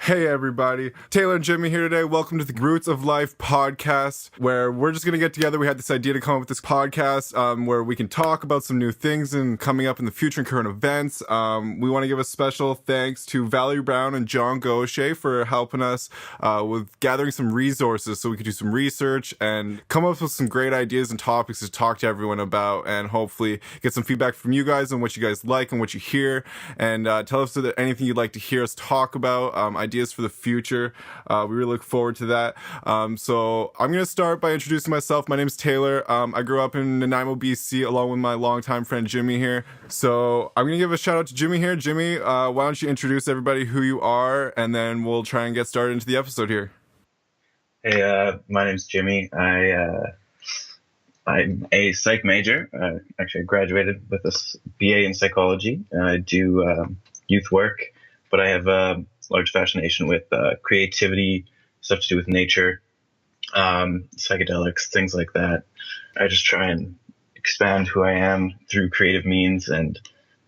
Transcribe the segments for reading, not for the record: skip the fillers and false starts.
Hey everybody, Taylor and Jimmy here today. Welcome to the Roots of Life podcast, where we're just going to get together. We had this idea to come up with this podcast where we can talk about some new things and coming up in the future and current events. We want to give a special thanks to Valerie Brown and John Gaucher for helping us with gathering some resources so we could do some research and come up with some great ideas and topics to talk to everyone about, and hopefully get some feedback from you guys on what you guys like and what you hear, and tell us anything you'd like to hear us talk about, ideas for the future. We really look forward to that. So I'm going to start by introducing myself. My name is Taylor. I grew up in Nanaimo, BC, along with my longtime friend Jimmy here. So I'm going to give a shout out to Jimmy here. Jimmy, why don't you introduce everybody who you are, and then we'll try and get started into the episode here. Hey, my name's Jimmy. I'm a psych major. Actually, I graduated with a BA in psychology. I do youth work, but I have a large fascination with creativity, stuff to do with nature, psychedelics, things like that. I just try and expand who I am through creative means and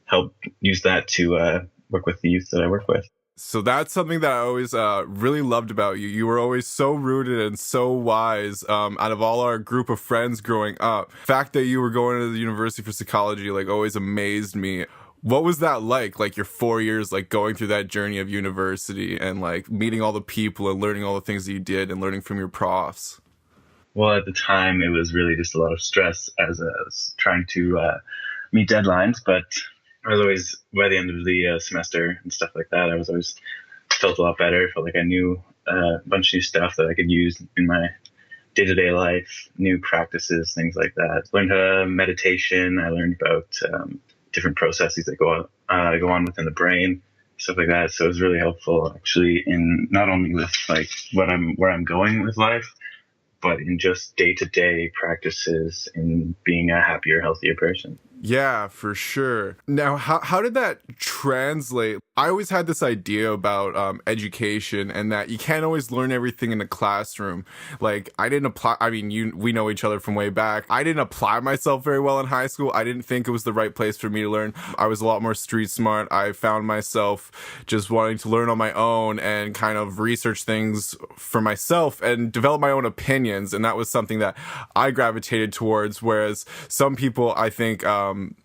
help use that to work with the youth that I work with. So that's something that I always really loved about you. You were always so rooted and so wise. Out of all our group of friends growing up, the fact that you were going to the university for psychology always amazed me. What was that like your 4 years, going through that journey of university and meeting all the people and learning all the things that you did and learning from your profs? Well, at the time, it was really just a lot of stress as I was trying to meet deadlines. But I was always, by the end of the semester and stuff like that, I was always felt a lot better. Felt like I knew a bunch of new stuff that I could use in my day-to-day life, new practices, things like that. Learned meditation. I learned about different processes that go on within the brain, stuff like that. So it was really helpful, actually, in not only with where I'm going with life, but in just day-to-day practices in being a happier, healthier person. Yeah, for sure. Now, how did that translate? I always had this idea about education and that you can't always learn everything in a classroom. I didn't apply. I mean, we know each other from way back. I didn't apply myself very well in high school. I didn't think it was the right place for me to learn. I was a lot more street smart. I found myself just wanting to learn on my own and kind of research things for myself and develop my own opinions. And that was something that I gravitated towards. Whereas some people, I think,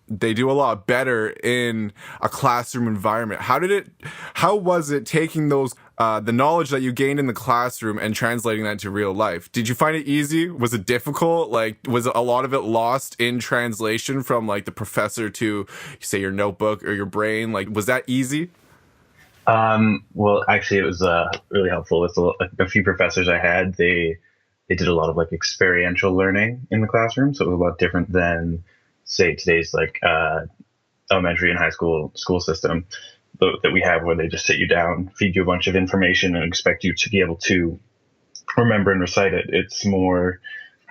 they do a lot better in a classroom environment. How was it taking those, the knowledge that you gained in the classroom and translating that to real life? Did you find it easy? Was it difficult? Was a lot of it lost in translation from the professor to, say, your notebook or your brain? Was that easy? Well, actually, it was really helpful. With a few professors I had, they did a lot of experiential learning in the classroom. So it was a lot different than, say, today's elementary and high school system that we have, where they just sit you down, feed you a bunch of information, and expect you to be able to remember and recite it. It's more,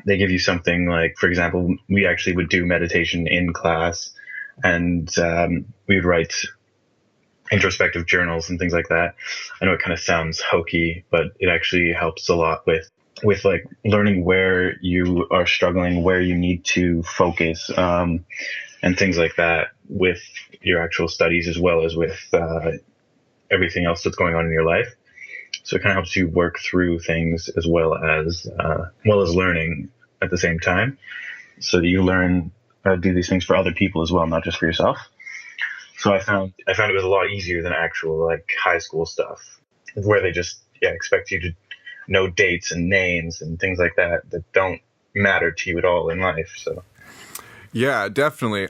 they give you something for example, we actually would do meditation in class, and we would write introspective journals and things like that. I know it kind of sounds hokey, but it actually helps a lot with learning where you are struggling, where you need to focus, and things like that with your actual studies, as well as with everything else that's going on in your life. So it kind of helps you work through things as well as learning at the same time, so that you learn how to do these things for other people as well, not just for yourself. So I found it was a lot easier than actual high school stuff, where they just expect you to know dates and names and things like that don't matter to you at all in life. So yeah, definitely.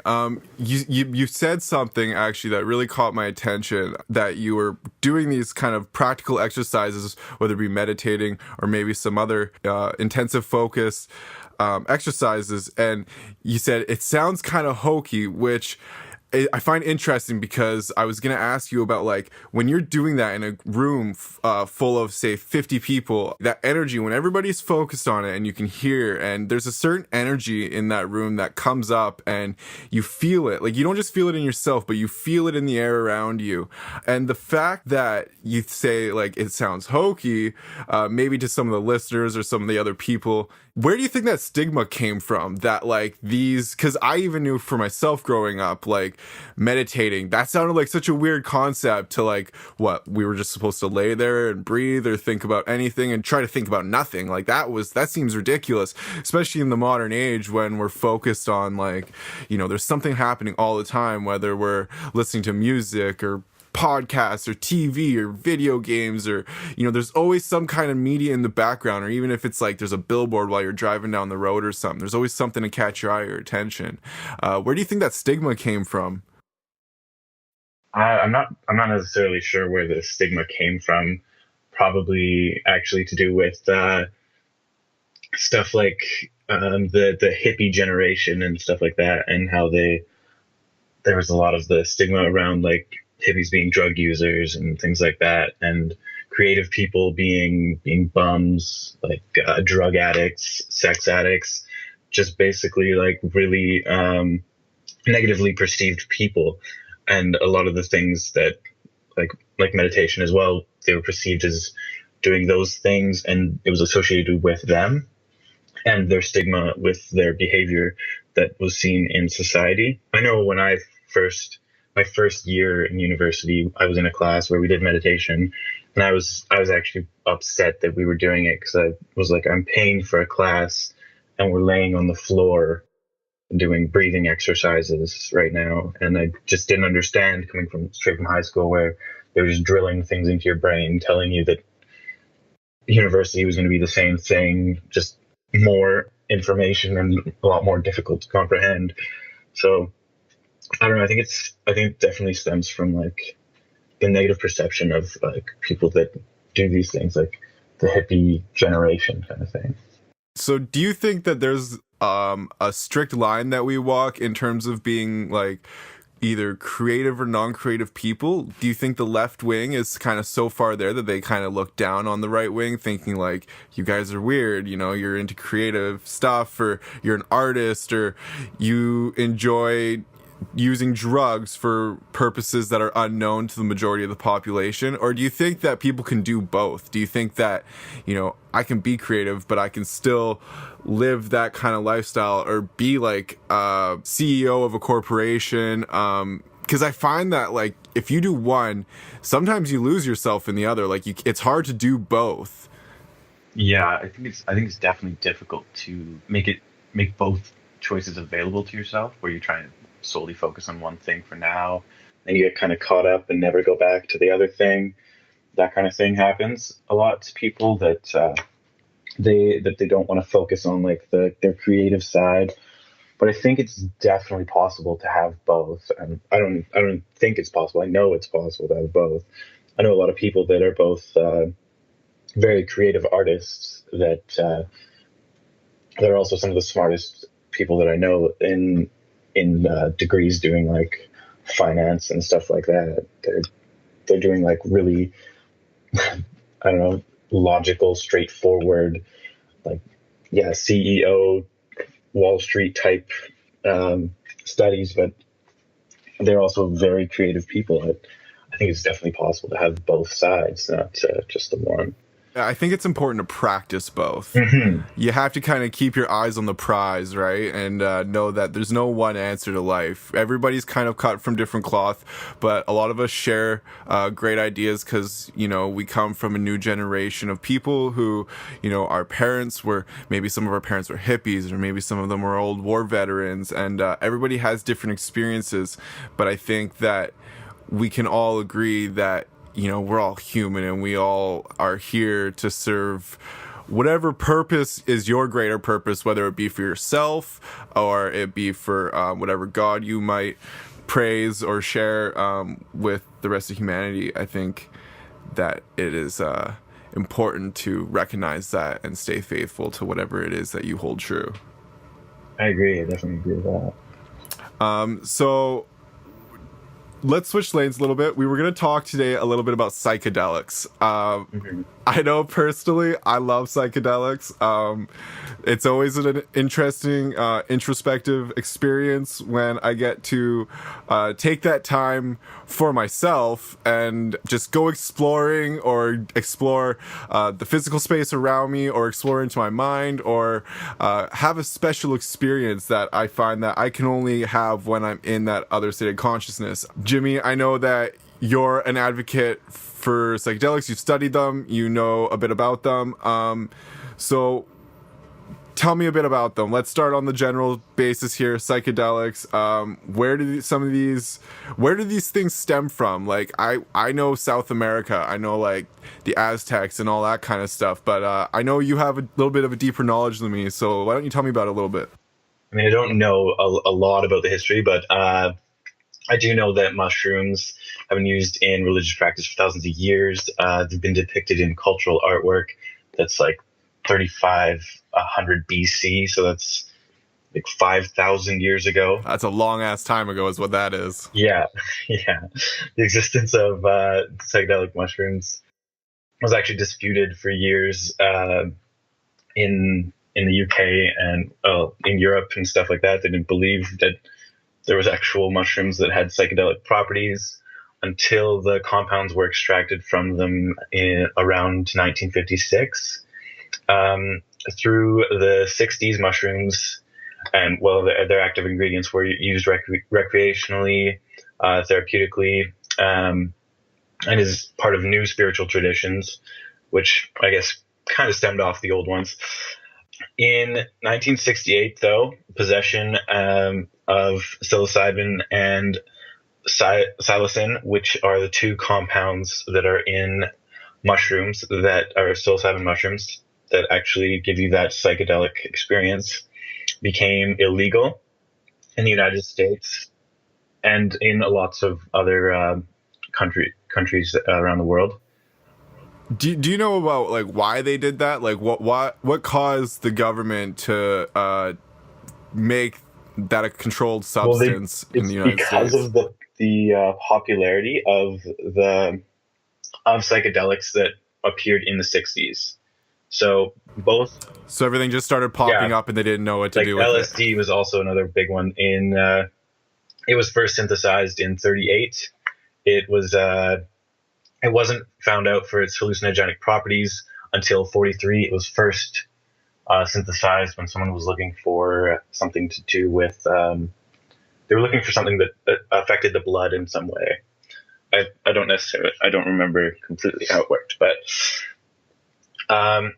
You said something actually that really caught my attention, that you were doing these kind of practical exercises, whether it be meditating or maybe some other intensive focus exercises, and you said it sounds kind of hokey, which I find interesting, because I was going to ask you about when you're doing that in a room full of, say, 50 people, that energy, when everybody's focused on it and you can hear, and there's a certain energy in that room that comes up and you feel it. You don't just feel it in yourself, but you feel it in the air around you. And the fact that you say it sounds hokey, maybe to some of the listeners or some of the other people Where do you think that stigma came from? That like these, because I even knew for myself growing up, like meditating, that sounded like such a weird concept to like, what, we were just supposed to lay there and breathe or think about anything and try to think about nothing. Like that seems ridiculous, especially in the modern age when we're focused on like, there's something happening all the time, whether we're listening to music or podcasts or TV or video games, or there's always some kind of media in the background, or even if it's like there's a billboard while you're driving down the road or something, there's always something to catch your eye or attention. Where do you think that stigma came from? I'm not necessarily sure where the stigma came from. Probably actually to do with stuff like the hippie generation and stuff like that, and how there was a lot of the stigma around like hippies being drug users and things like that, and creative people being bums, like drug addicts, sex addicts, just basically like really negatively perceived people. And a lot of the things that like meditation as well, they were perceived as doing those things, and it was associated with them and their stigma with their behavior that was seen in society. I know when my first year in university, I was in a class where we did meditation, and I was actually upset that we were doing it, because I was like, I'm paying for a class and we're laying on the floor doing breathing exercises right now. And I just didn't understand, coming straight from high school, where they were just drilling things into your brain, telling you that university was going to be the same thing, just more information and a lot more difficult to comprehend. So I don't know. I think it definitely stems from like the negative perception of like people that do these things, like the hippie generation kind of thing. So do you think that there's a strict line that we walk in terms of being like either creative or non-creative people? Do you think the left wing is kind of so far there that they kind of look down on the right wing, thinking like, you guys are weird, you're into creative stuff, or you're an artist, or you enjoy using drugs for purposes that are unknown to the majority of the population? Or do you think that people can do both? Do you think that, I can be creative, but I can still live that kind of lifestyle, or be like a CEO of a corporation? Because I find that like if you do one, sometimes you lose yourself in the other. Like it's hard to do both. Yeah, I think it's definitely difficult to make both choices available to yourself, where you're trying to solely focus on one thing for now, and you get kind of caught up and never go back to the other thing. That kind of thing happens a lot to people, that they don't want to focus on like their creative side. But I think it's definitely possible to have both. And I don't think it's possible. I know it's possible to have both. I know a lot of people that are both very creative artists that are also some of the smartest people that I know in degrees doing like finance and stuff like that. They're doing like really, I don't know, logical, straightforward, like, yeah, CEO, Wall Street type studies, but they're also very creative people. I think it's definitely possible to have both sides, not just the one. I think it's important to practice both. Mm-hmm. You have to kind of keep your eyes on the prize, right? And know that there's no one answer to life. Everybody's kind of cut from different cloth, but a lot of us share great ideas because, we come from a new generation of people who, our parents were, maybe some of our parents were hippies, or maybe some of them were old war veterans, and everybody has different experiences. But I think that we can all agree that we're all human, and we all are here to serve whatever purpose is your greater purpose, whether it be for yourself or it be for whatever God you might praise or share with the rest of humanity. I think that it is important to recognize that and stay faithful to whatever it is that you hold true. I agree. I definitely agree with that. So let's switch lanes a little bit. We were going to talk today a little bit about psychedelics. Mm-hmm. I know personally, I love psychedelics. It's always an interesting, introspective experience when I get to take that time for myself and just go exploring or explore the physical space around me or explore into my mind or have a special experience that I find that I can only have when I'm in that other state of consciousness. Jimmy, I know that you're an advocate for psychedelics. You've studied them. You know a bit about them. So tell me a bit about them. Let's start on the general basis here. Psychedelics. Where do these things stem from? Like I know South America. I know like the Aztecs and all that kind of stuff. But I know you have a little bit of a deeper knowledge than me. So why don't you tell me about it a little bit? I mean, I don't know a lot about the history, but I do know that mushrooms have been used in religious practice for thousands of years. They've been depicted in cultural artwork that's like 3,500 BC. So that's like 5,000 years ago. That's a long ass time ago is what that is. Yeah. Yeah. The existence of psychedelic mushrooms was actually disputed for years in the UK and in Europe and stuff like that. They didn't believe that there was actual mushrooms that had psychedelic properties until the compounds were extracted from them around 1956. Through the 60s, mushrooms and their active ingredients were used recreationally, therapeutically, and is part of new spiritual traditions, which I guess kind of stemmed off the old ones. In 1968, though, possession of psilocybin and psilocin, which are the two compounds that are in mushrooms that are psilocybin mushrooms that actually give you that psychedelic experience, became illegal in the United States and in lots of other countries around the world. Do you know about like why they did that? Like what caused the government to make that a controlled substance in the United States? Because of the popularity of psychedelics that appeared in the 60s. So everything just started popping up and they didn't know what to do with LSD it. was also another big one. It was first synthesized in 1938. It wasn't found out for its hallucinogenic properties until 1943. It was first synthesized when someone was looking for something to do with. They were looking for something that affected the blood in some way. I don't remember completely how it worked, but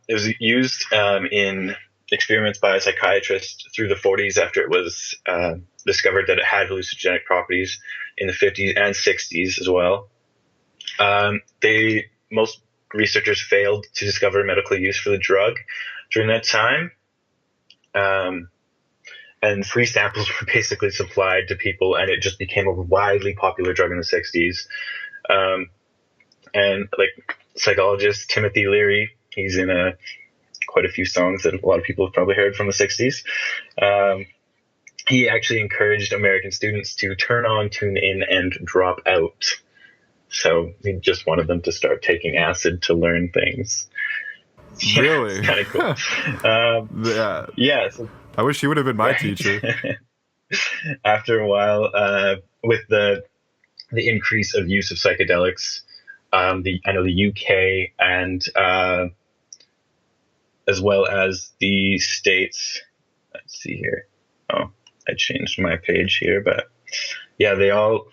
it was used in experiments by a psychiatrist through the 1940s after it was discovered that it had hallucinogenic properties in the 1950s and 1960s as well. Most researchers failed to discover medical use for the drug during that time. And free samples were basically supplied to people, and it just became a widely popular drug in the 1960s. And like psychologist Timothy Leary, he's in quite a few songs that a lot of people have probably heard from the 1960s. He actually encouraged American students to turn on, tune in, and drop out. So he just wanted them to start taking acid to learn things. Really? Kind of cool. Yeah. Yeah. So, I wish he would have been my teacher. After a while, with the increase of use of psychedelics, I know the UK and as well as the States. Let's see here. Oh, I changed my page here, but yeah, they all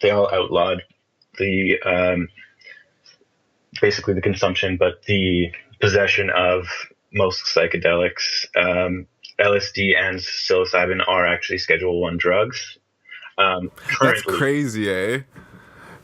outlawed the basically the consumption, but the possession of most psychedelics. LSD and psilocybin are actually Schedule I drugs. That's crazy, eh?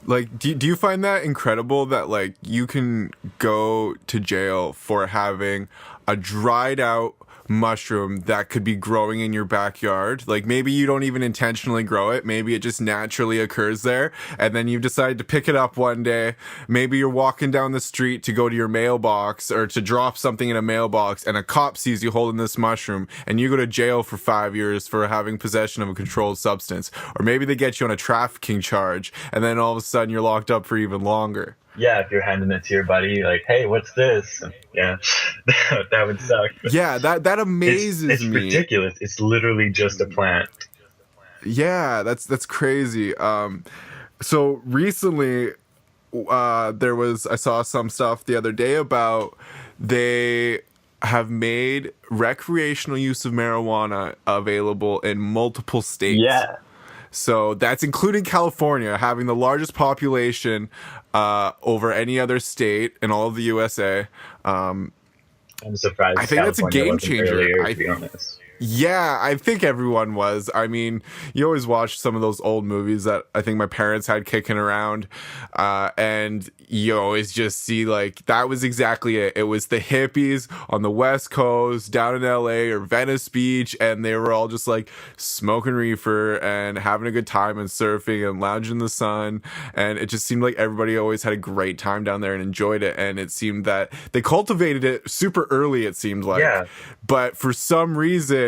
Like, do you find that incredible that like you can go to jail for having a dried out mushroom that could be growing in your backyard. Like maybe you don't even intentionally grow it. Maybe it just naturally occurs there. And then you decide to pick it up one day. Maybe you're walking down the street to go to your mailbox or to drop something in a mailbox, and a cop sees you holding this mushroom, and you go to jail for 5 years for having possession of a controlled substance. Or maybe they get you on a trafficking charge, and then all of a sudden you're locked up for even longer. Yeah, if you're handing it to your buddy, like, hey, what's this? And yeah, that would suck. Yeah, that amazes it's me. It's ridiculous. It's literally just a plant. Yeah, that's crazy. So recently, I saw some stuff the other day about they have made recreational use of marijuana available in multiple states. Yeah. So that's including California, having the largest population over any other state in all of the USA. I'm surprised. I think that's a game changer. Earlier, to be honest. Yeah, I think everyone was. I mean, you always watch some of those old movies that I think my parents had kicking around, and you always just see, like, that was exactly it. It was the hippies on the West Coast, down in LA or Venice Beach, and they were all just, like, smoking reefer and having a good time and surfing and lounging in the sun, and it just seemed like everybody always had a great time down there and enjoyed it, and it seemed that they cultivated it super early, it seemed like. Yeah. But for some reason,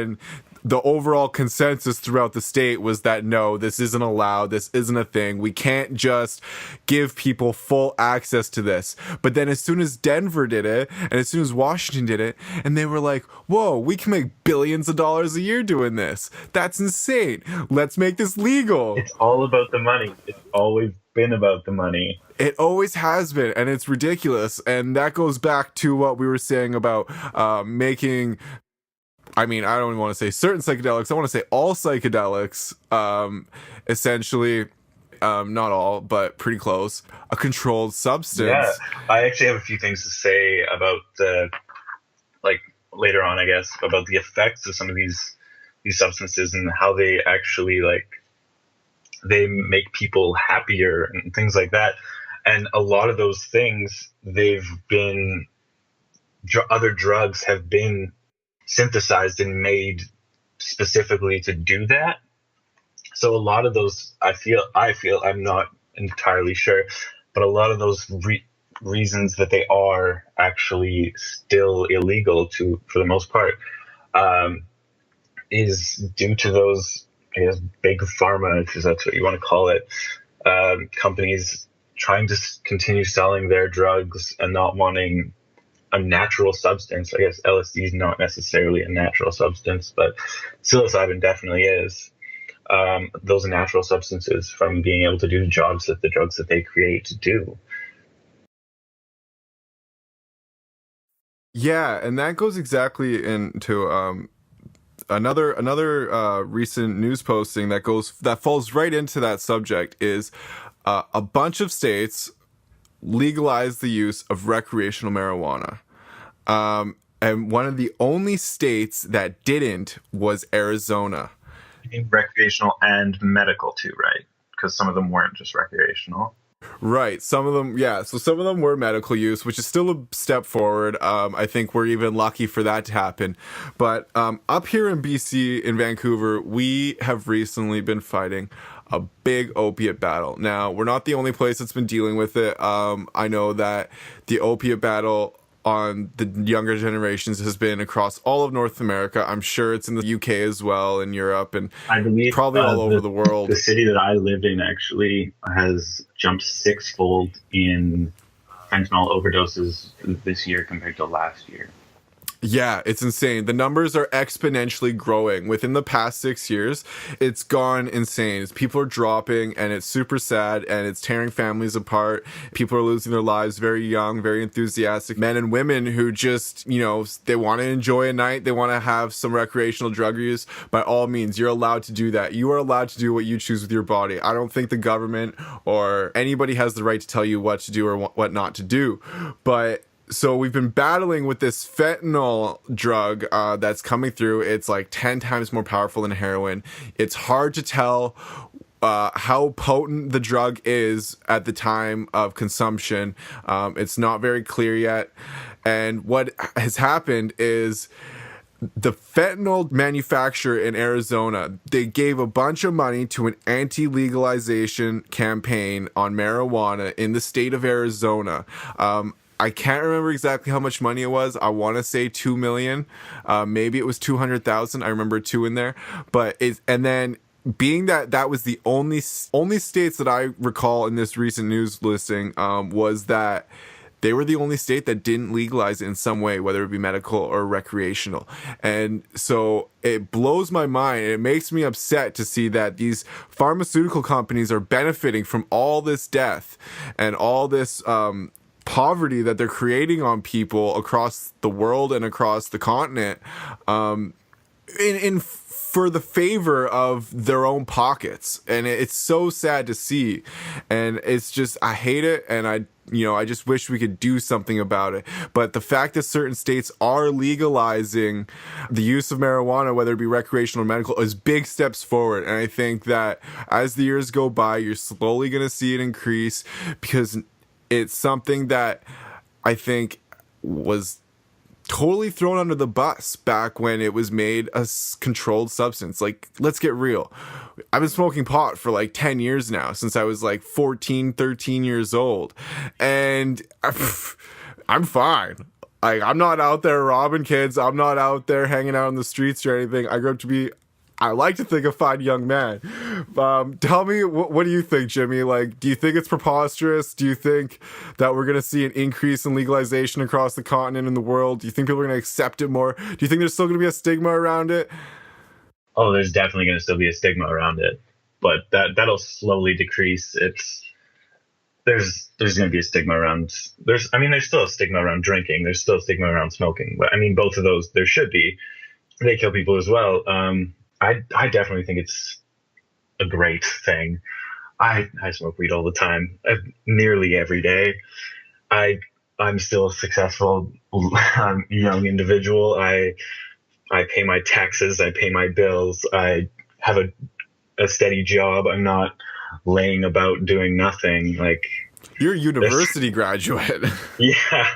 the overall consensus throughout the state was that no, this isn't allowed, this isn't a thing, we can't just give people full access to this. But then as soon as Denver did it, and as soon as Washington did it, and they were like, whoa, we can make billions of dollars a year doing this, that's insane, let's make this legal. It's all about the money. It's always been about the money. It always has been, and it's ridiculous. And that goes back to what we were saying about making, I mean, I don't even want to say certain psychedelics, I want to say all psychedelics, essentially, not all, but pretty close, a controlled substance. Yeah, I actually have a few things to say about later on, I guess, about the effects of some of these substances and how they actually, they make people happier and things like that. And a lot of those things, other drugs have been synthesized and made specifically to do that. So a lot of those, I feel, I'm not entirely sure, but a lot of those reasons that they are actually still illegal for the most part, is due to those, I guess, big pharma, if that's what you want to call it, companies trying to continue selling their drugs and not wanting a natural substance. I guess LSD is not necessarily a natural substance, but psilocybin definitely is. Those natural substances from being able to do the jobs that the drugs that they create do. Yeah, and that goes exactly into another recent news posting that falls right into that subject is a bunch of states legalized the use of recreational marijuana. And one of the only states that didn't was Arizona. I think recreational and medical too, right? Because some of them weren't just recreational. Right. Some of them, yeah. So some of them were medical use, which is still a step forward. I think we're even lucky for that to happen. But up here in BC, in Vancouver, we have recently been fighting a big opiate battle. Now, we're not the only place that's been dealing with it. I know that the opiate battle on the younger generations has been across all of North America. I'm sure it's in the UK as well, in Europe, and I believe probably all over the world. The city that I live in actually has jumped sixfold in fentanyl overdoses this year compared to last year. Yeah, it's insane. The numbers are exponentially growing. Within the past 6 years, it's gone insane. People are dropping, and it's super sad, and it's tearing families apart. People are losing their lives very young, very enthusiastic men and women who just, they want to enjoy a night. They want to have some recreational drug use. By all means, you're allowed to do that. You are allowed to do what you choose with your body. I don't think the government or anybody has the right to tell you what to do or what not to do. But so we've been battling with this fentanyl drug that's coming through. It's like 10 times more powerful than heroin. It's hard to tell how potent the drug is at the time of consumption. It's not very clear yet. And what has happened is the fentanyl manufacturer in Arizona, they gave a bunch of money to an anti-legalization campaign on marijuana in the state of Arizona. I can't remember exactly how much money it was. I want to say 2 million. Maybe it was 200,000. I remember 2 in there. And then being that was the only states that I recall in this recent news listing, was that they were the only state that didn't legalize it in some way, whether it be medical or recreational. And so it blows my mind. It makes me upset to see that these pharmaceutical companies are benefiting from all this death and all this poverty that they're creating on people across the world and across the continent, for the favor of their own pockets. And it's so sad to see. And it's just, I hate it. And I just wish we could do something about it. But the fact that certain states are legalizing the use of marijuana, whether it be recreational or medical, is big steps forward. And I think that as the years go by, you're slowly going to see it increase, because it's something that I think was totally thrown under the bus back when it was made a controlled substance. Like, let's get real. I've been smoking pot for like 10 years now, since I was like 14, 13 years old. And I'm fine. Like, I'm not out there robbing kids. I'm not out there hanging out on the streets or anything. I grew up to be, I like to think, a fine young man. Tell me, what do you think, Jimmy? Like, do you think it's preposterous? Do you think that we're going to see an increase in legalization across the continent and the world? Do you think people are going to accept it more? Do you think there's still going to be a stigma around it? Oh, there's definitely going to still be a stigma around it, but that'll slowly decrease. There's going to be a stigma around. There's still a stigma around drinking. There's still a stigma around smoking. But I mean, both of those there should be. They kill people as well. I definitely think it's a great thing. I smoke weed all the time, nearly every day. I'm still a successful young individual. I pay my taxes. I pay my bills. I have a steady job. I'm not laying about doing nothing. Like, you're a university graduate. Yeah.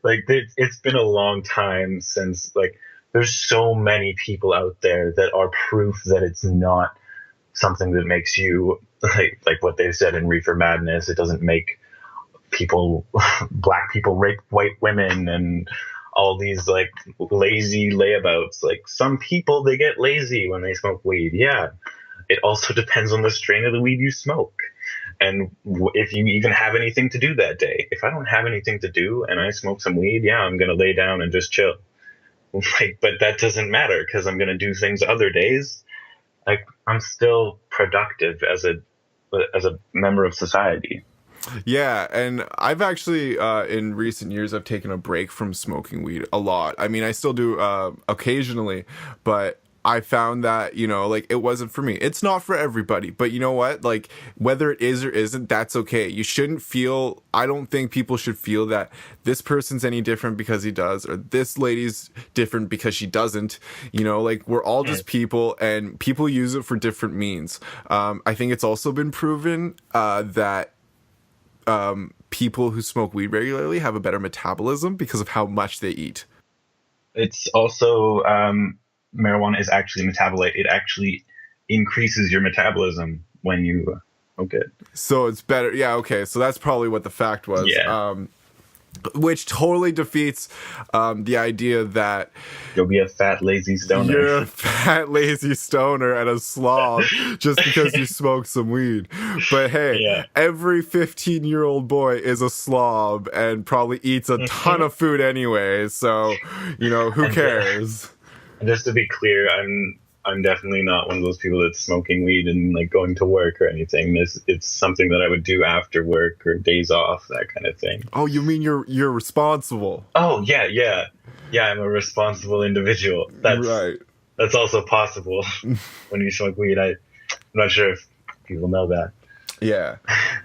Like, it's been a long time since, like, there's so many people out there that are proof that it's not something that makes you, like what they said in Reefer Madness, it doesn't make black people rape white women and all these like lazy layabouts. Like, some people, they get lazy when they smoke weed. Yeah. It also depends on the strain of the weed you smoke. And if you even have anything to do that day. If I don't have anything to do and I smoke some weed, yeah, I'm going to lay down and just chill. Like, but that doesn't matter, because I'm going to do things other days. Like, I'm still productive as a member of society. Yeah, and I've actually, in recent years, I've taken a break from smoking weed a lot. I mean, I still do occasionally, but I found that, like, it wasn't for me. It's not for everybody, but you know what? Like, whether it is or isn't, that's okay. You shouldn't feel, I don't think people should feel that this person's any different because he does, or this lady's different because she doesn't. Like, we're all just people, and people use it for different means. I think it's also been proven that people who smoke weed regularly have a better metabolism because of how much they eat. It's also, marijuana is actually a metabolite. It actually increases your metabolism when you smoke it. So it's better. Yeah, okay. So that's probably what the fact was. Yeah. Which totally defeats the idea that you'll be a fat, lazy stoner. You're a fat, lazy stoner and a slob just because you smoke some weed. But hey, every 15-year-old boy is a slob and probably eats a ton of food anyway. So, who cares? Just to be clear, I'm definitely not one of those people that's smoking weed and like going to work or anything. It's something that I would do after work or days off, that kind of thing. Oh, you mean you're responsible? Oh, yeah. I'm a responsible individual. That's right. That's also possible when you smoke weed. I'm not sure if people know that. Yeah.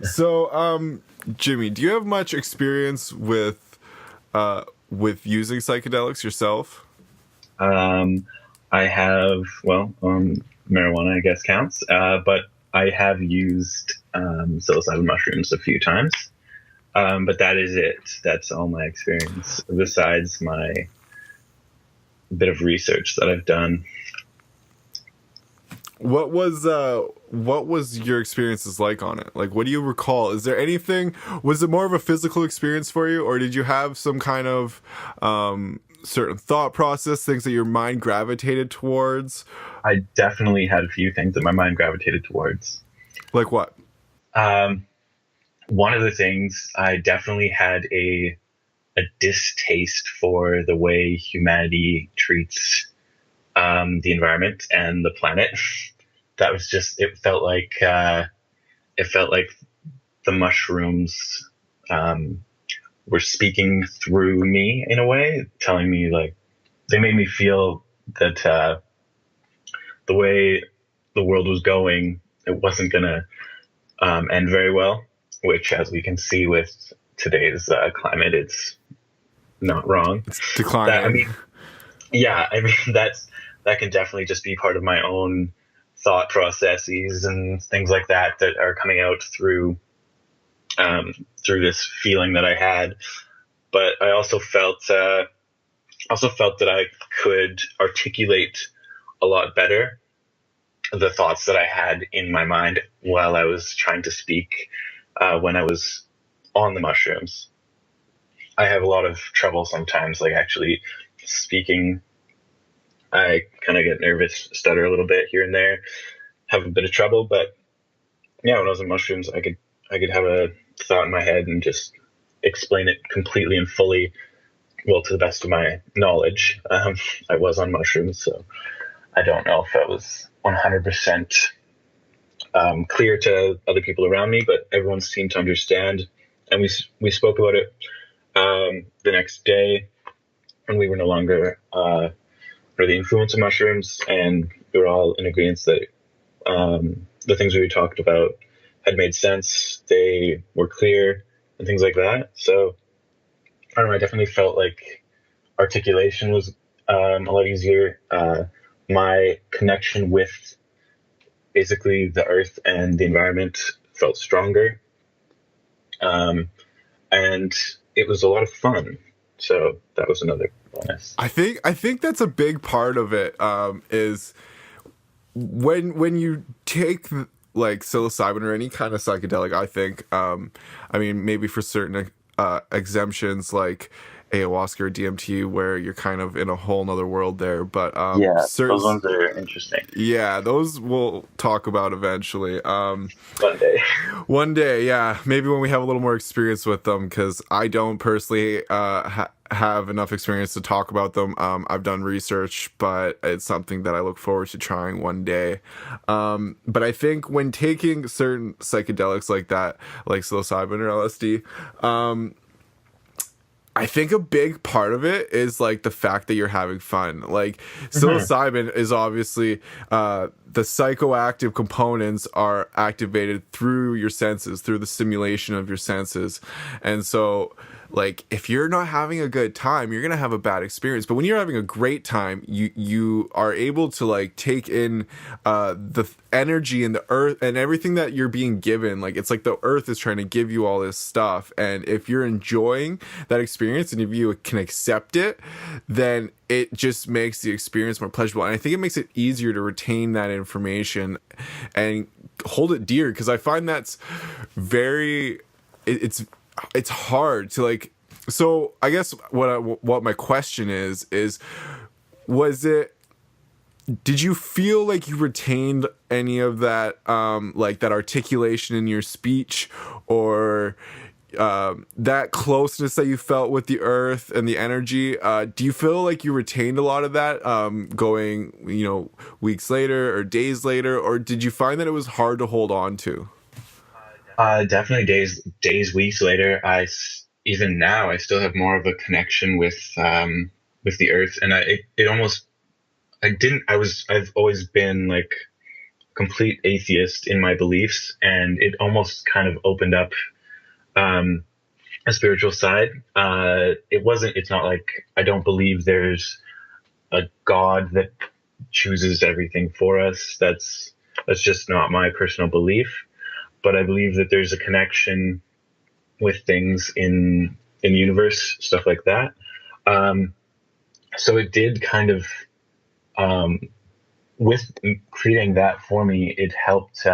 So, Jimmy, do you have much experience with using psychedelics yourself? I have, marijuana, I guess, counts. But I have used psilocybin mushrooms a few times. But that is it. That's all my experience. Besides my bit of research that I've done. What was your experiences like on it? Like, what do you recall? Is there anything? Was it more of a physical experience for you, or did you have some kind of certain thought process, things that your mind gravitated towards? I definitely had a few things that my mind gravitated towards. Like what? Um, One of the things, I definitely had a distaste for the way humanity treats the environment and the planet. That was just, it felt like the mushrooms were speaking through me in a way, telling me, like, they made me feel that the way the world was going, it wasn't gonna end very well. Which, as we can see with today's climate, it's not wrong. It's That I declining. mean, yeah, I mean that can definitely just be part of my own thought processes and things like that that are coming out through this feeling that I had. But I also felt that I could articulate a lot better the thoughts that I had in my mind while I was trying to speak when I was on the mushrooms. I have a lot of trouble sometimes, like actually speaking. I kind of get nervous, stutter a little bit here and there, have a bit of trouble. But yeah, when I was on mushrooms, I could have a thought in my head and just explain it completely and fully. Well, to the best of my knowledge, I was on mushrooms, so I don't know if I was 100% clear to other people around me, but everyone seemed to understand. And we spoke about it the next day, and we were no longer under the influence of mushrooms, and we were all in agreement that the things we talked about had made sense. They were clear and things like that. So I don't know. I definitely felt like articulation was a lot easier. My connection with basically the earth and the environment felt stronger. And it was a lot of fun. So that was another bonus. I think that's a big part of it. Is when you take like psilocybin or any kind of psychedelic. I think, I mean, maybe for certain exemptions like ayahuasca or DMT, where you're kind of in a whole nother world there. But Yeah, certain, those ones are interesting. yeah, those we'll talk about eventually. One day. One day, yeah, maybe when we have a little more experience with them, because I don't personally have enough experience to talk about them. I've done research, but it's something that I look forward to trying one day. But I think when taking certain psychedelics like that, like psilocybin or LSD, I think a big part of it is like the fact that you're having fun. Like Mm-hmm. psilocybin is obviously the psychoactive components are activated through your senses, through the stimulation of your senses. And so like if you're not having a good time, you're gonna have a bad experience. But when you're having a great time, you are able to like take in the energy and the earth and everything that you're being given. Like it's like the earth is trying to give you all this stuff, and if you're enjoying that experience and if you can accept it, then it just makes the experience more pleasurable. And I think it makes it easier to retain that information and hold it dear, because I find that's very it's hard to like. So I guess what my question is was it, did you feel like you retained any of that like that articulation in your speech, or that closeness that you felt with the earth and the energy? Do you feel like you retained a lot of that going, weeks later or days later, or did you find that it was hard to hold on to? Definitely days, weeks later. Even now, I still have more of a connection with the earth, and it almost, I didn't, I've always been like complete atheist in my beliefs, and it almost kind of opened up um, a spiritual side. It's not like I don't believe there's a God that chooses everything for us. That's just not my personal belief. But I believe that there's a connection with things in the universe, stuff like that. Um, So it did kind of, um, with creating that for me, it helped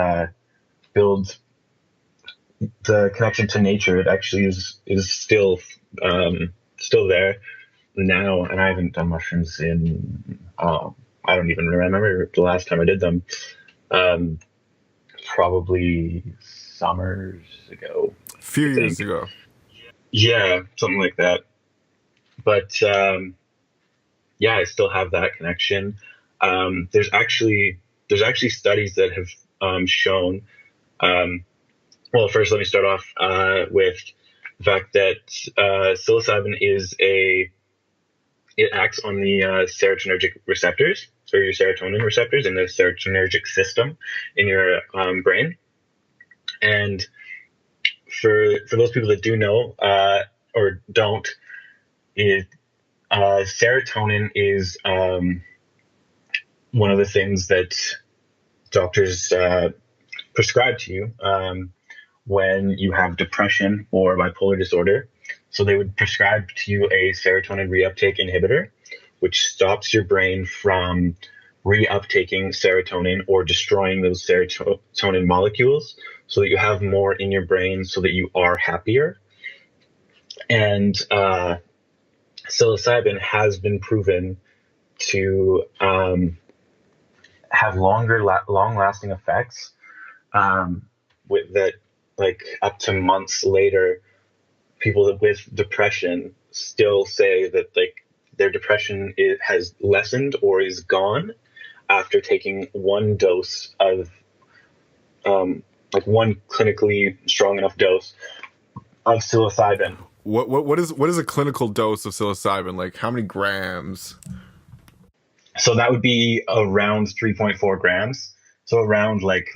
build the connection to nature. It actually is still still there now, and I haven't done mushrooms in I don't even remember the last time I did them. Um, Probably summers ago, A few I years think. ago. Yeah, something like that. But yeah, I still have that connection. There's actually studies that have shown. Um, well, first, let me start off with the fact that psilocybin is a it acts on the serotonergic receptors, or your serotonin receptors in the serotonergic system in your brain. And for those people that do know or don't, it serotonin is one of the things that doctors prescribe to you when you have depression or bipolar disorder. So they would prescribe to you a serotonin reuptake inhibitor, which stops your brain from reuptaking serotonin or destroying those serotonin molecules so that you have more in your brain so that you are happier. And psilocybin has been proven to have long lasting effects with that, like up to months later, people that with depression still say that like their depression has lessened or is gone after taking one dose of like one clinically strong enough dose of psilocybin. What is a clinical dose of psilocybin? Like how many grams? So that would be around 3.4 grams. So around like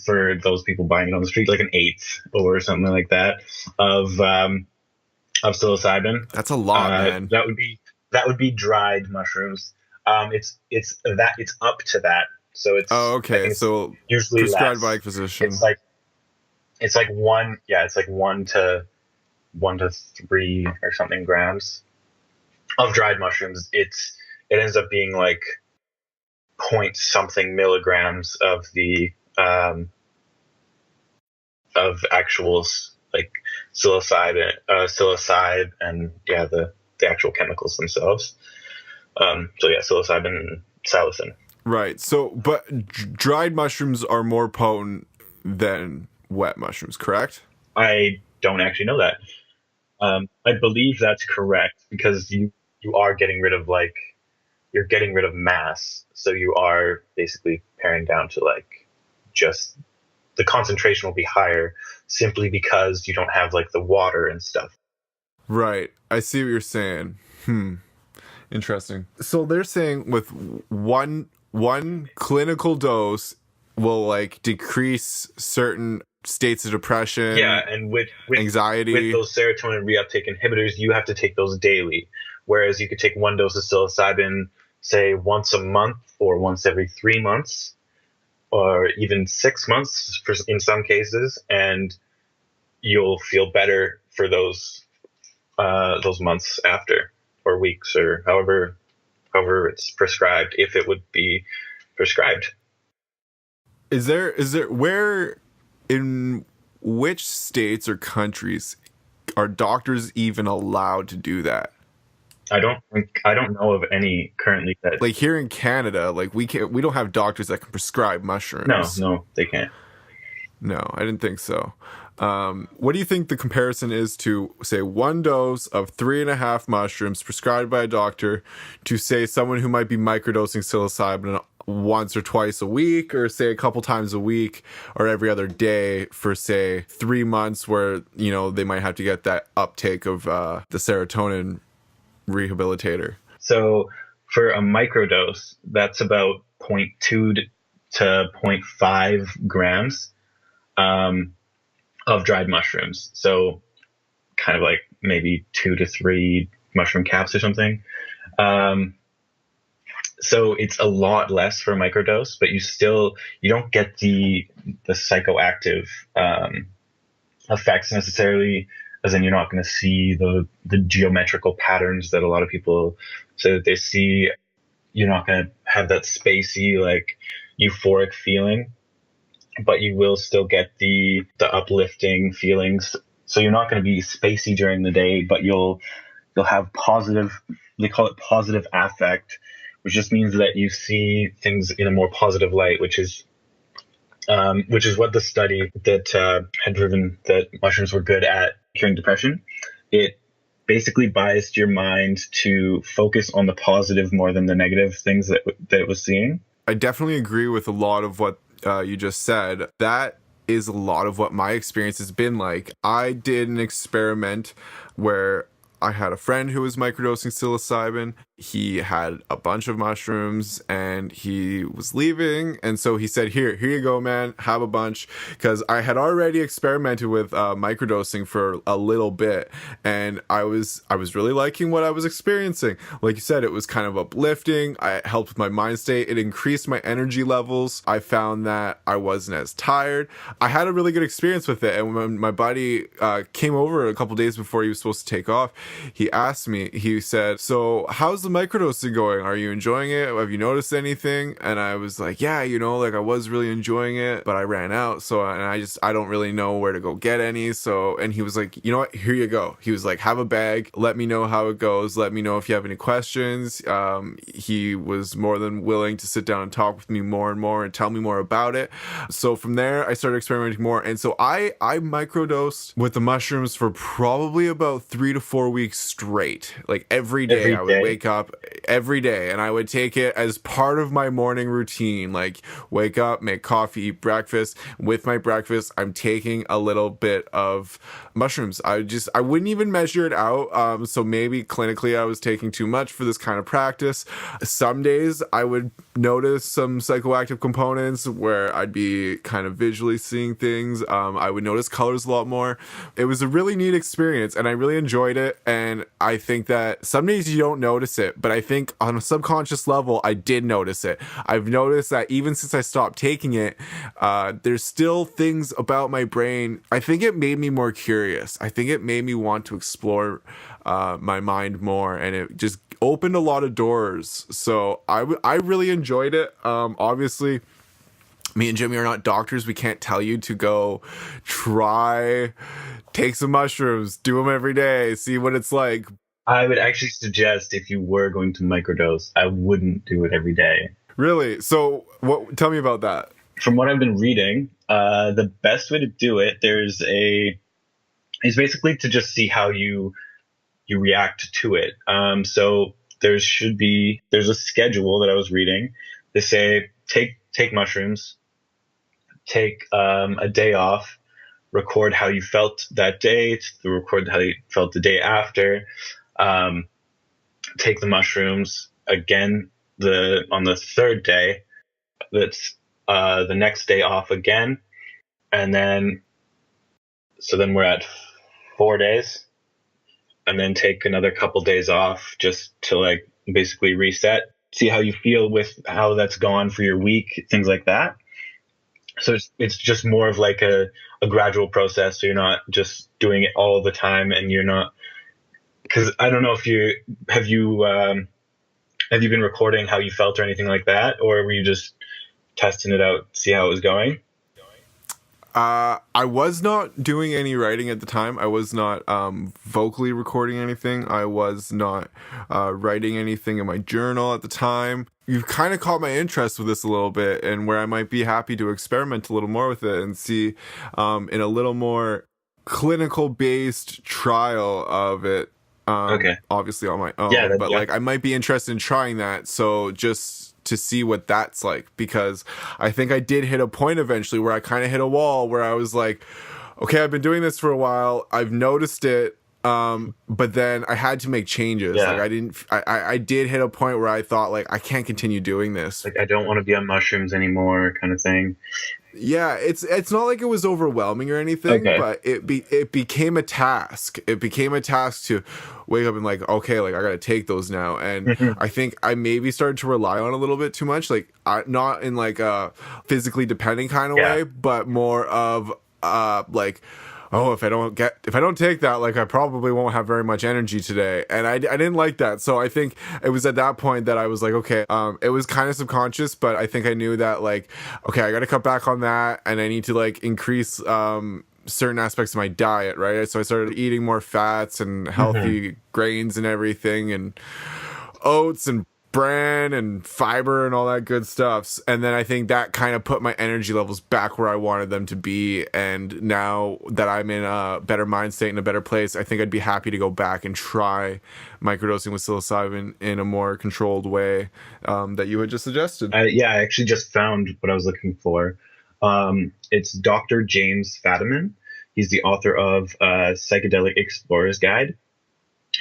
for those people buying it on the street, like an eighth or something like that of psilocybin. That's a lot, man. That would be dried mushrooms. It's up to that. So Oh, I okay. think it's So usually prescribed by a less. physician. It's like one, yeah, it's like 1 to 3 or something grams of dried mushrooms. It ends up being like point something milligrams of the of actual like psilocybe, and yeah, the actual chemicals themselves. So yeah, psilocybin and psilocin. Right. So, but dried mushrooms are more potent than wet mushrooms, correct? I don't actually know that. I believe that's correct because you are getting rid of like you're getting rid of mass, so you are basically paring down to like just the concentration will be higher simply because you don't have like the water and stuff. Right. I see what you're saying. Interesting. So they're saying with one clinical dose will like decrease certain states of depression, Yeah, and with anxiety. those serotonin reuptake inhibitors, you have to take those daily. Whereas you could take one dose of psilocybin, say once a month or once every 3 months, or even 6 months in some cases, and you'll feel better for those months after, or weeks, or however it's prescribed, if it would be prescribed. Is there where in which states or countries are doctors even allowed to do that? I don't know of any currently that. Like here in Canada, like we don't have doctors that can prescribe mushrooms. No, they can't. No, I didn't think so. What do you think the comparison is to, say, one dose of 3.5 mushrooms prescribed by a doctor to, say, someone who might be microdosing psilocybin once or twice a week, or say a couple times a week or every other day for, say, 3 months, where they might have to get that uptake of the serotonin rehabilitator? So for a microdose, that's about zero point 0.2 to zero point 0.5 grams of dried mushrooms. So kind of like maybe 2 to 3 mushroom caps or something. So it's a lot less for a microdose, but you don't get the psychoactive effects necessarily as in you're not going to see the geometrical patterns that a lot of people say that they see. You're not going to have that spacey, like euphoric feeling, but you will still get the uplifting feelings. So you're not going to be spacey during the day, but you'll have positive, they call it positive affect, which just means that you see things in a more positive light, which is what the study that had proven that mushrooms were good at curing depression. It basically biased your mind to focus on the positive more than the negative things that it was seeing. I definitely agree with a lot of what you just said. That is a lot of what my experience has been like. I did an experiment where I had a friend who was microdosing psilocybin. He had a bunch of mushrooms and he was leaving. And so he said, here you go, man, have a bunch. Because I had already experimented with microdosing for a little bit. And I was really liking what I was experiencing. Like you said, it was kind of uplifting. It helped with my mind state. It increased my energy levels. I found that I wasn't as tired. I had a really good experience with it. And when my buddy came over a couple days before he was supposed to take off, he asked me, he said, so how's the microdosing going? Are you enjoying it? Have you noticed anything? And I was like, yeah, like I was really enjoying it, but I ran out. So, and I don't really know where to go get any. So, and he was like, you know what? Here you go. He was like, have a bag. Let me know how it goes. Let me know if you have any questions. He was more than willing to sit down and talk with me more and more and tell me more about it. So from there, I started experimenting more. And so I microdosed with the mushrooms for probably about 3 to 4 weeks straight. Like every day I would wake up every day and I would take it as part of my morning routine. Like wake up, make coffee, eat breakfast. With my breakfast, I'm taking a little bit of mushrooms. I wouldn't even measure it out. So maybe clinically I was taking too much for this kind of practice. Some days I would notice some psychoactive components where I'd be kind of visually seeing things. I would notice colors a lot more. It was a really neat experience and I really enjoyed it. And I think that some days you don't notice it, but I think on a subconscious level, I did notice it. I've noticed that even since I stopped taking it, there's still things about my brain. I think it made me more curious. I think it made me want to explore my mind more, and it just opened a lot of doors. So I really enjoyed it. Obviously, me and Jimmy are not doctors. We can't tell you to go take some mushrooms, do them every day, see what it's like. I would actually suggest if you were going to microdose, I wouldn't do it every day. Really? So tell me about that. From what I've been reading, the best way to do it, is basically to just see how you react to it. So there's a schedule that I was reading. They say, take mushrooms, take a day off, record how you felt that day, record how you felt the day after, take the mushrooms again on the third day. That's the next day off again, and then we're at 4 days, and then take another couple days off just to like basically reset, see how you feel with how that's gone for your week, things like that. So it's just more of like a gradual process. So you're not just doing it all the time, and you're not, because I don't know if have you been recording how you felt or anything like that, or were you just testing it out, see how it was going? I was not doing any writing at the time. I was not vocally recording anything. I was not writing anything in my journal at the time. You've kind of caught my interest with this a little bit, and where I might be happy to experiment a little more with it and see in a little more clinical based trial of it. Okay. Obviously on my own, but like I might be interested in trying that. So just to see what that's like, because I think I did hit a point eventually where I kind of hit a wall where I was like, okay, I've been doing this for a while. I've noticed it. But then I had to make changes. Yeah. Like I did hit a point where I thought like, I can't continue doing this. Like I don't want to be on mushrooms anymore kind of thing. Yeah, it's not like it was overwhelming or anything, but it became a task. It became a task to wake up and like, okay, like I gotta take those now. And I think I maybe started to rely on it a little bit too much, like not in like a physically dependent kind of way, but more of like, oh, if I don't take that, like I probably won't have very much energy today. And I didn't like that. So I think it was at that point that I was like, okay, it was kind of subconscious, but I think I knew that like, okay, I got to cut back on that and I need to like increase, certain aspects of my diet, right? So I started eating more fats and healthy grains and everything, and oats and bran and fiber and all that good stuff. And then I think that kind of put my energy levels back where I wanted them to be. And now that I'm in a better mind state, in a better place, I think I'd be happy to go back and try microdosing with psilocybin in a more controlled way, that you had just suggested. Yeah, I actually just found what I was looking for. It's Dr. James Fadiman. He's the author of Psychedelic Explorer's Guide.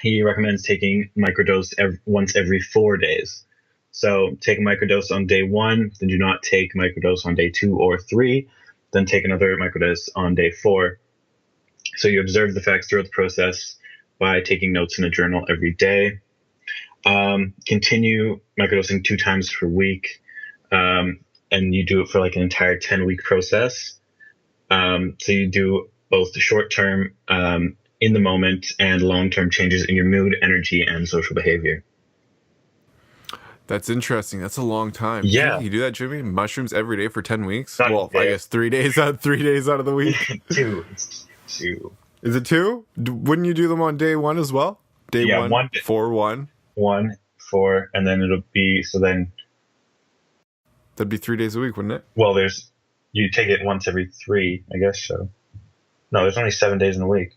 He recommends taking microdose once every 4 days. So take a microdose on day 1, then do not take microdose on day 2 or 3, then take another microdose on day 4. So you observe the effects throughout the process by taking notes in a journal every day. Continue microdosing 2 times per week, and you do it for like an entire 10-week process. So you do both the short-term, in the moment, and long-term changes in your mood, energy, and social behavior. That's interesting. That's a long time. Yeah. You do that, Jimmy? Mushrooms every day for 10 weeks? Not well, I guess 3 days out, 3 days out of the week. Two. It's 2. Is it 2? Wouldn't you do them on day 1 as well? Day 1, 4, 1. 1, 4, and then it'll be, so then... That'd be 3 days a week, wouldn't it? Well, you take it once every 3, I guess so. No, there's only 7 days in a week.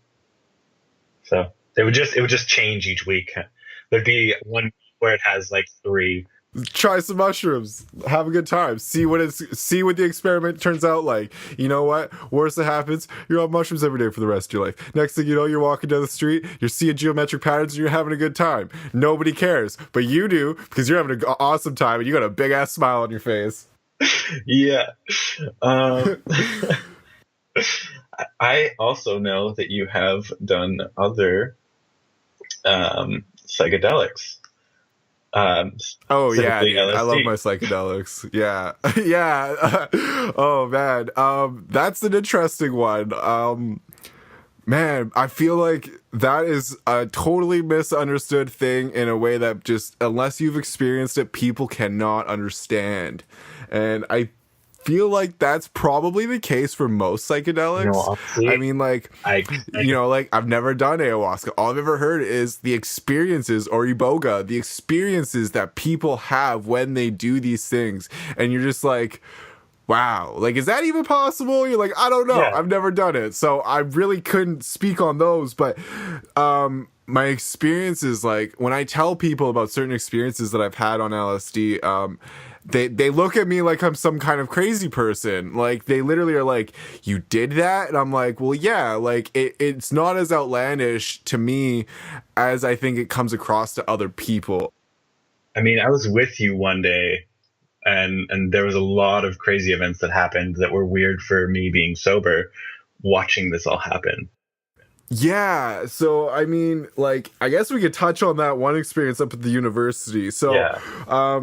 So it would just change each week. There'd be one where it has like 3. Try some mushrooms. Have a good time. See what the experiment turns out like. You know what? Worst that happens, you're on mushrooms every day for the rest of your life. Next thing you know, you're walking down the street, you're seeing geometric patterns, and you're having a good time. Nobody cares, but you do, because you're having an awesome time and you got a big ass smile on your face. Yeah. I also know that you have done other psychedelics. Oh yeah, LSD. I love my psychedelics. Yeah, yeah. Oh man, that's an interesting one. Man, I feel like that is a totally misunderstood thing in a way that just, unless you've experienced it, people cannot understand. And I feel like that's probably the case for most psychedelics. I mean, like, like I've never done ayahuasca. All I've ever heard is the experiences, or iboga, the experiences that people have when they do these things. And you're just like, wow, like, is that even possible? You're like, I don't know. Yeah. I've never done it. So I really couldn't speak on those. But my experiences, like, when I tell people about certain experiences that I've had on LSD, they look at me like I'm some kind of crazy person. Like, they literally are like, you did that? And I'm like, well, yeah, like, it's not as outlandish to me as I think it comes across to other people. I mean, I was with you one day, and there was a lot of crazy events that happened that were weird for me being sober, watching this all happen. Yeah, so I mean, like, I guess we could touch on that one experience up at the university. So, yeah.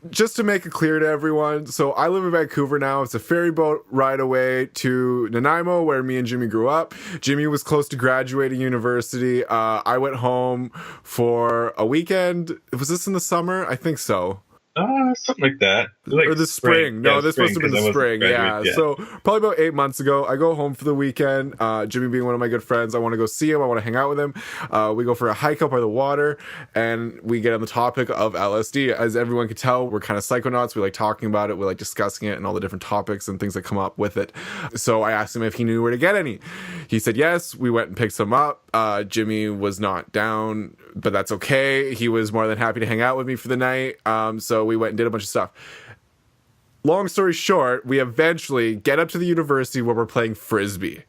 Just to make it clear to everyone, so I live in Vancouver now. It's a ferry boat ride away to Nanaimo, where me and Jimmy grew up. Jimmy was close to graduating university. I went home for a weekend. Was this in the summer? I think so. Something like that. Like or the spring. No, this must have been the spring. Yeah. So probably about 8 months ago, I go home for the weekend. Jimmy being one of my good friends, I want to go see him. I want to hang out with him. We go for a hike up by the water, and we get on the topic of LSD. As everyone can tell, we're kind of psychonauts. We like talking about it. We like discussing it and all the different topics and things that come up with it. So I asked him if he knew where to get any. He said yes. We went and picked some up. Jimmy was not down, but that's okay. He was more than happy to hang out with me for the night. So we went and did a bunch of stuff. Long story short, we eventually get up to the university where we're playing Frisbee.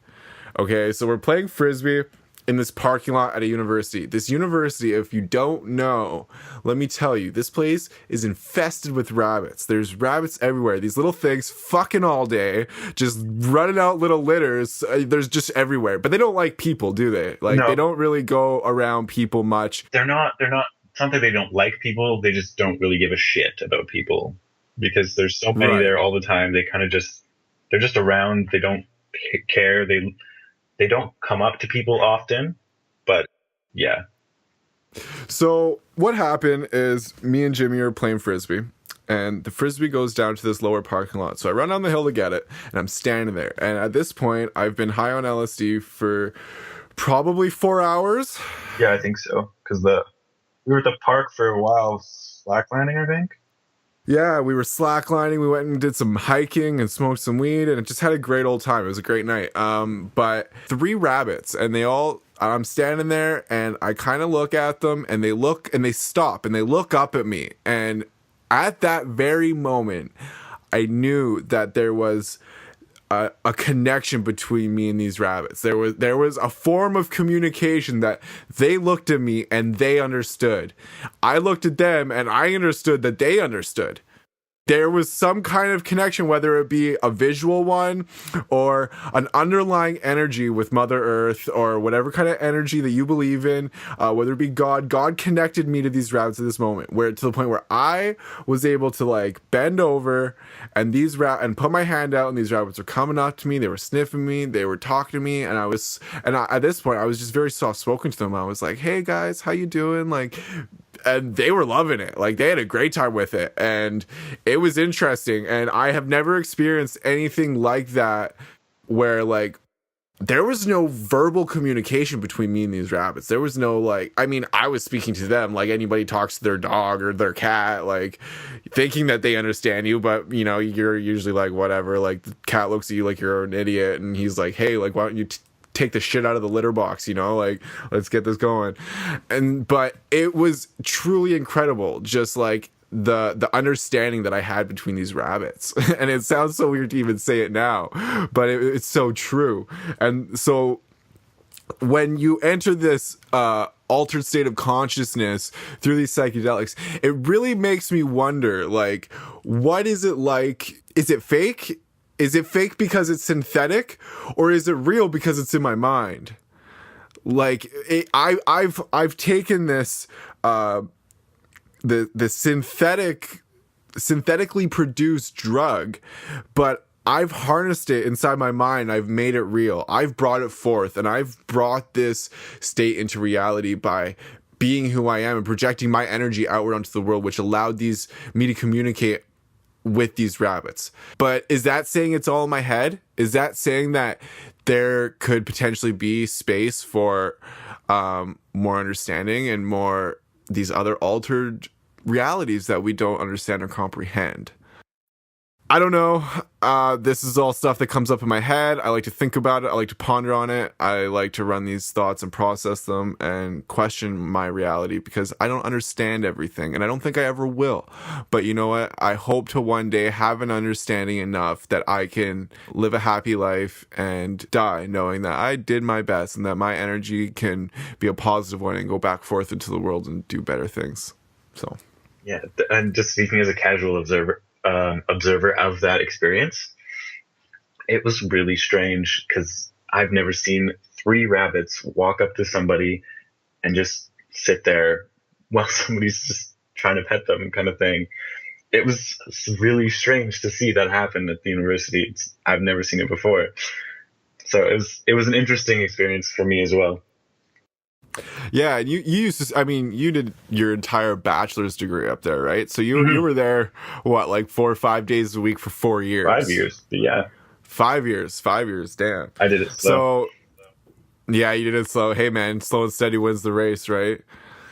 Okay, so we're playing Frisbee in this parking lot at a university. This university, if you don't know, let me tell you, this place is infested with rabbits. There's rabbits everywhere. These little things fucking all day, just running out little litters. There's just everywhere. But they don't like people, do they? Like, no. They don't really go around people much. They're not, it's not that they don't like people. They just don't really give a shit about people, because there's so many there all the time. They kind of they're just around. They don't care. They don't come up to people often, but yeah. So what happened is me and Jimmy are playing frisbee, and the frisbee goes down to this lower parking lot. So I run down the hill to get it, and I'm standing there. And at this point, I've been high on LSD for probably 4 hours. Yeah, I think so. Because we were at the park for a while, slacklining, I think. Yeah, we were slacklining. We went and did some hiking and smoked some weed, and it just had a great old time. It was a great night. But 3 rabbits, and I'm standing there, and I kind of look at them, and they look, and they stop, and they look up at me. And at that very moment, I knew that there was a connection between me and these rabbits. There was a form of communication that they looked at me and they understood. I looked at them and I understood that they understood. There was some kind of connection, whether it be a visual one or an underlying energy with Mother Earth or whatever kind of energy that you believe in, whether it be God. God connected me to these rabbits at this moment, where to the point where I was able to like bend over and and put my hand out, and these rabbits were coming up to me. They were sniffing me. They were talking to me, and at this point I was just very soft spoken to them. I was like, "Hey guys, how you doing?" And they were loving it. Like, they had a great time with it, and it was interesting. And I have never experienced anything like that, where like there was no verbal communication between me and these rabbits. There was no I was speaking to them like anybody talks to their dog or their cat, like thinking that they understand you, but you're usually like, whatever. Like, the cat looks at you like you're an idiot, and he's like, hey, like, why don't you take the shit out of the litter box, like, let's get this going. But it was truly incredible, just like the understanding that I had between these rabbits. And it sounds so weird to even say it now, but it's so true. And so when you enter this altered state of consciousness through these psychedelics, it really makes me wonder, like, what is it like? Is it fake? Is it fake because it's synthetic, or is it real because it's in my mind? Like, I've taken this the synthetically produced drug, but I've harnessed it inside my mind. I've made it real. I've brought it forth, and I've brought this state into reality by being who I am and projecting my energy outward onto the world, which allowed me to communicate with these rabbits. But is that saying it's all in my head? Is that saying that there could potentially be space for more understanding and more these other altered realities that we don't understand or comprehend? I don't know. This is all stuff that comes up in my head. I like to think about it. I like to ponder on it. I like to run these thoughts and process them and question my reality, because I don't understand everything, and I don't think I ever will. But you know what? I hope to one day have an understanding enough that I can live a happy life and die knowing that I did my best, and that my energy can be a positive one and go back forth into the world and do better things. So, yeah. And just speaking as a casual observer of that experience, it was really strange, because I've never seen 3 rabbits walk up to somebody and just sit there while somebody's just trying to pet them, kind of thing. It was really strange to see that happen at the university. I've never seen it before, so it was an interesting experience for me as well. Yeah, and you used to, you did your entire bachelor's degree up there, right? So you were there, what, like 4 or 5 days a week for 4 years? 5 years, yeah. 5 years, damn. I did it slow. So, yeah, you did it slow. Hey, man, slow and steady wins the race, right?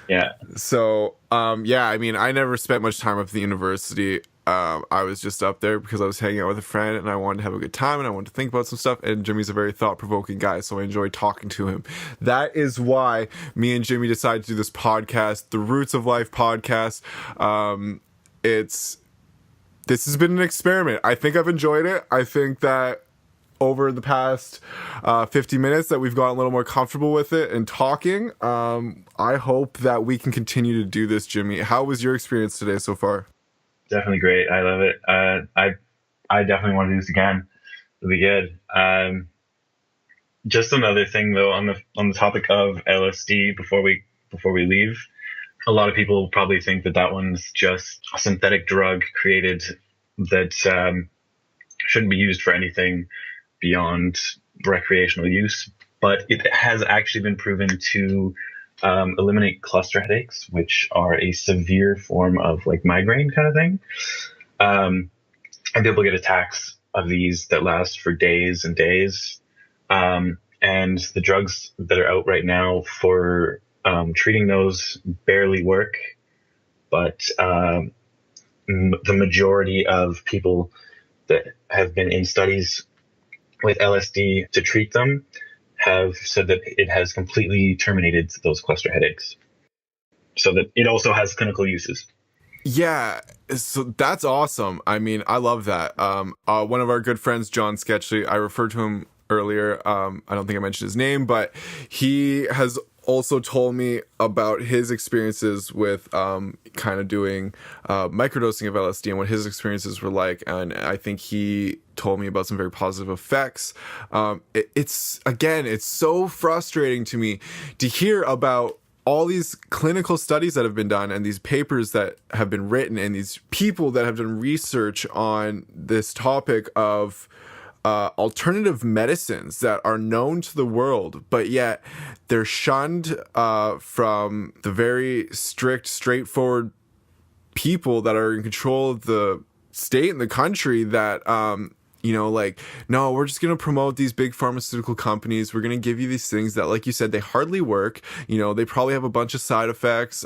Yeah. So, I never spent much time up at the university. I was just up there because I was hanging out with a friend, and I wanted to have a good time, and I wanted to think about some stuff. And Jimmy's a very thought-provoking guy, so I enjoy talking to him. That is why me and Jimmy decided to do this podcast, the Roots of Life podcast. This has been an experiment. I think I've enjoyed it. I think that over the past 50 minutes that we've gotten a little more comfortable with it and talking. I hope that we can continue to do this, Jimmy. How was your experience today so far? Definitely great. I love it. I definitely want to do this again. It'll be good. Just another thing though, on the topic of LSD, before we leave, a lot of people probably think that one's just a synthetic drug created that shouldn't be used for anything beyond recreational use, but it has actually been proven to eliminate cluster headaches, which are a severe form of like migraine kind of thing. And people get attacks of these that last for days and days. And the drugs that are out right now for treating those barely work, but the majority of people that have been in studies with LSD to treat them have said that it has completely terminated those cluster headaches. So that it also has clinical uses. Yeah, so that's awesome. I mean, I love that. One of our good friends, John Sketchley, I referred to him earlier. I don't think I mentioned his name, but he has also told me about his experiences with kind of doing microdosing of LSD and what his experiences were like. And I think he told me about some very positive effects. It's so frustrating to me to hear about all these clinical studies that have been done and these papers that have been written and these people that have done research on this topic of alternative medicines that are known to the world, but yet they're shunned from the very strict, straightforward people that are in control of the state and the country that, no, we're just going to promote these big pharmaceutical companies. We're going to give you these things that, like you said, they hardly work. They probably have a bunch of side effects.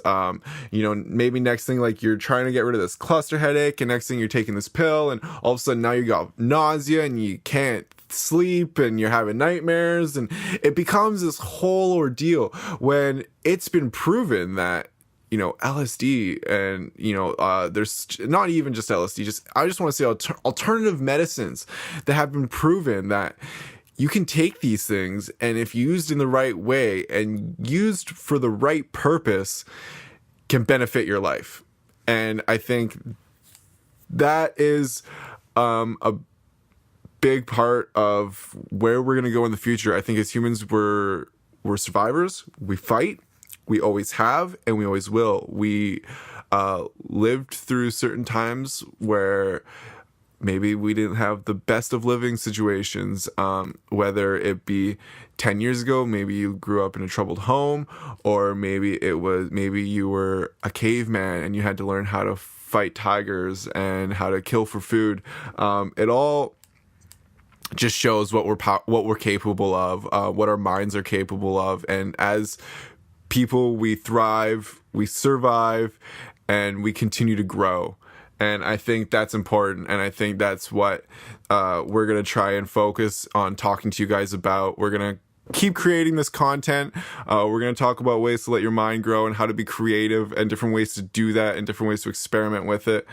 Maybe next thing, like you're trying to get rid of this cluster headache and next thing you're taking this pill and all of a sudden now you got nausea and you can't sleep and you're having nightmares and it becomes this whole ordeal when it's been proven that LSD and, there's not even just LSD, I just want to say alternative medicines that have been proven that you can take these things and if used in the right way and used for the right purpose can benefit your life. And I think that is a big part of where we're going to go in the future. I think as humans, we're survivors. We fight. We always have, and we always will. We lived through certain times where maybe we didn't have the best of living situations, whether it be 10 years ago, maybe you grew up in a troubled home, or maybe you were a caveman and you had to learn how to fight tigers and how to kill for food. It all just shows what we're capable of, what our minds are capable of, and as people, we thrive, we survive, and we continue to grow. And I think that's important. And I think that's what we're going to try and focus on talking to you guys about. We're going to keep creating this content. We're going to talk about ways to let your mind grow and how to be creative and different ways to do that and different ways to experiment with it.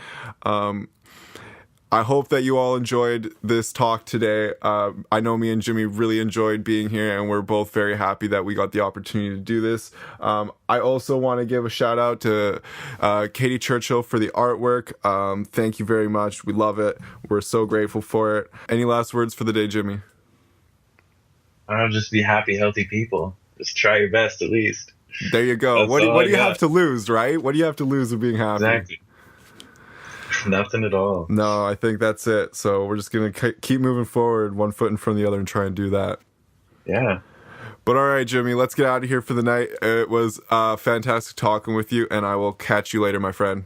I hope that you all enjoyed this talk today. I know me and Jimmy really enjoyed being here, and we're both very happy that we got the opportunity to do this. I also want to give a shout out to Katie Churchill for the artwork. Thank you very much. We love it. We're so grateful for it. Any last words for the day, Jimmy? Just be happy, healthy people. Just try your best at least. There you go. What do you have to lose, right? What do you have to lose with being happy? Exactly. Nothing at all. No, I think that's it. So we're just going to keep moving forward, one foot in front of the other, and try and do that. Yeah. But all right, Jimmy, let's get out of here for the night. It was fantastic talking with you, and I will catch you later, my friend.